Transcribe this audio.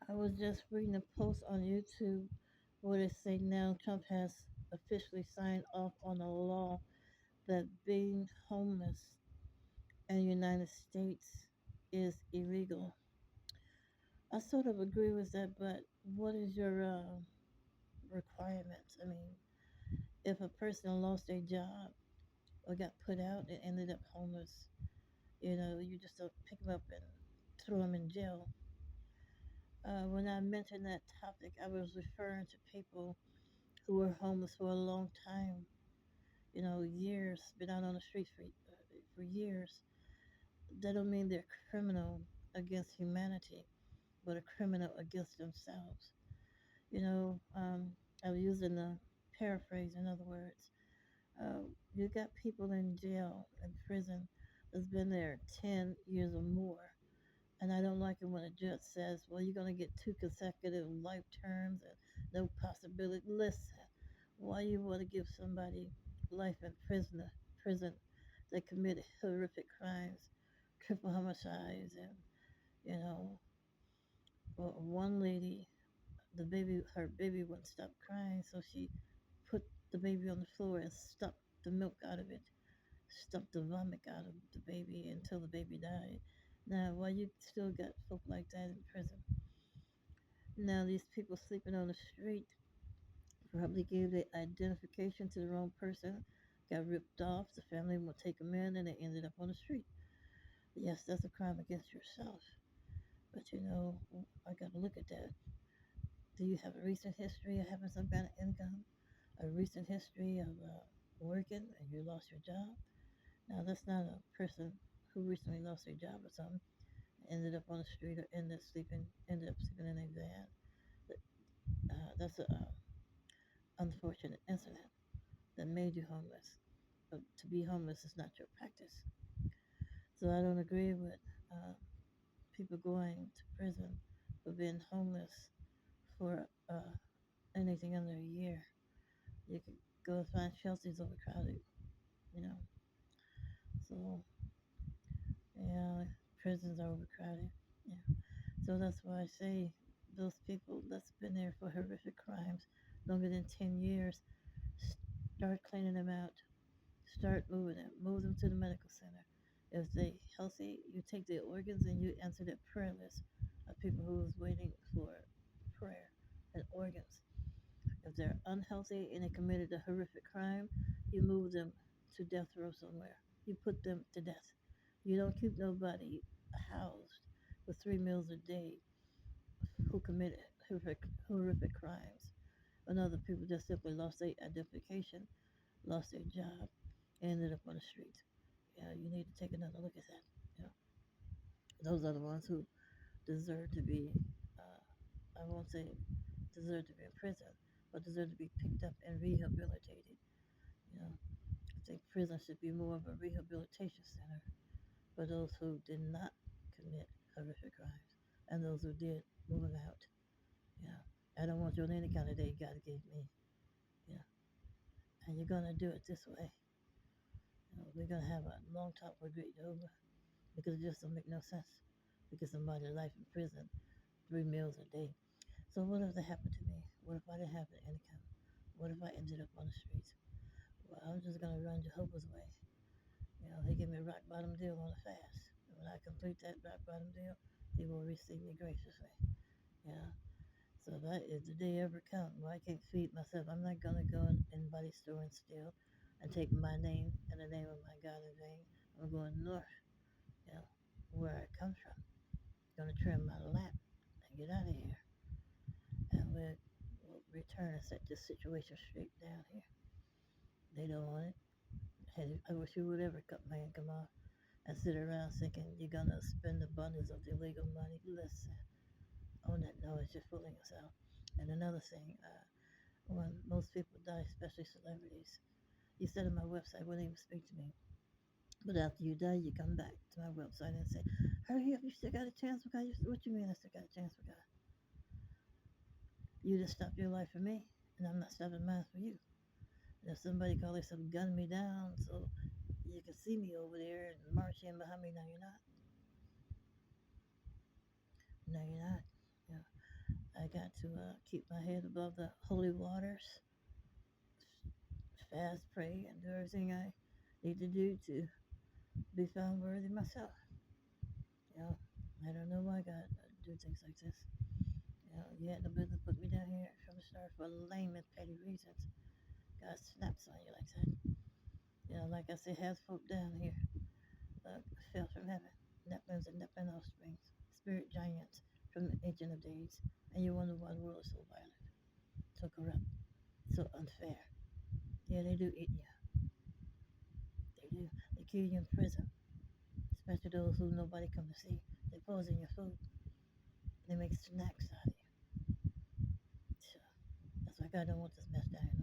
I was just reading a post on YouTube where they say now Trump has officially signed off on a law that being homeless in the United States is illegal. I sort of agree with that, but what is your requirements? I mean, if a person lost their job or got put out and ended up homeless, you just don't pick them up and throw them in jail. When I mentioned that topic, I was referring to people who were homeless for a long time, years, been out on the streets for years. That don't mean they're criminal against humanity, but a criminal against themselves. You know, um, I was using the paraphrase, in other words. Uh, you got people in jail and prison that's been there 10 years or more. And I don't like it when a judge says, well, you're going to get 2 consecutive life terms and no possibility. Listen, why you want to give somebody life in prison that committed horrific crimes, triple homicides, and, you know, one lady, her baby wouldn't stop crying, so she put the baby on the floor and stuck the milk out of it, stuck the vomit out of the baby until the baby died. Now, why you still got folk like that in prison? Now, these people sleeping on the street probably gave their identification to the wrong person, got ripped off, the family will take them in, and they ended up on the street. Yes, that's a crime against yourself. But I got to look at that. Do you have a recent history of having some kind of income? A recent history of working and you lost your job? Now, that's not a person who recently lost their job or something, ended up on the street or ended up sleeping in a van. That's an unfortunate incident that made you homeless. But to be homeless is not your practice. So I don't agree with uh, people going to prison for being homeless for anything under a year. You could go find shelters overcrowded, you know. So yeah, prisons are overcrowded. Yeah. So that's why I say those people that's been there for horrific crimes longer than 10 years, start cleaning them out. Start moving them. Move them to the medical center. If they healthy, you take their organs and you enter that prayer list of people who's waiting for prayer and organs. If they're unhealthy and they committed a horrific crime, you move them to death row somewhere. You put them to death. You don't keep nobody housed for 3 meals a day who committed horrific crimes. And other people just simply lost their identification, lost their job, and ended up on the street. Yeah, you need to take another look at that. You know, those are the ones who deserve to be, I won't say deserve to be in prison, but deserve to be picked up and rehabilitated. You know, I think prison should be more of a rehabilitation center for those who did not commit horrific crimes and those who did, move them out. Yeah, I don't want you on any kind of day God gave me. Yeah, and you're gonna do it this way. We're gonna have a long talk with Great Jehovah because it just don't make no sense. Because somebody life in prison, 3 meals a day. So what if that happened to me? What if I didn't have an income? What if I ended up on the streets? Well, I'm just gonna run Jehovah's way. He gave me a rock bottom deal on a fast. And when I complete that rock bottom deal, he will receive me graciously. Yeah. So if the day ever comes where I can't feed myself, I'm not gonna go in anybody's store and steal and take my name and the name of my God in vain. I'm going north, you know, where I come from. Gonna trim my lap and get out of here. And we'll return and set this situation straight down here. They don't want it. And I wish you would ever cut my income off and sit around thinking you're gonna spend the abundance of the illegal money. Listen, on that note, you're fooling yourself. And another thing, when most people die, especially celebrities, you said on my website wouldn't even speak to me. But after you die, you come back to my website and say, hurry up, you still got a chance with God. What you mean I still got a chance with God? You just stopped your life for me, and I'm not stopping mine for you. And if somebody call themselves gun me down so you can see me over there and march in behind me, no, you're not. No, you're not. Yeah. I got to keep my head above the holy waters, fast, pray, and do everything I need to do to be found worthy myself. You know, I don't know why God do things like this. You know, you had no business put me down here from the start for lame and petty reasons. God snaps on you like that. You know, like I said, has folk down here fell from heaven. Nephilim and Nephilim offsprings, spirit giants from the ancient of days. And you wonder why the world is so violent, so corrupt, so unfair. Yeah, they do eat you. They do. They kill you in prison, especially those who nobody come to see. They poison your food. They make snacks out of you. So that's why God don't want this mess down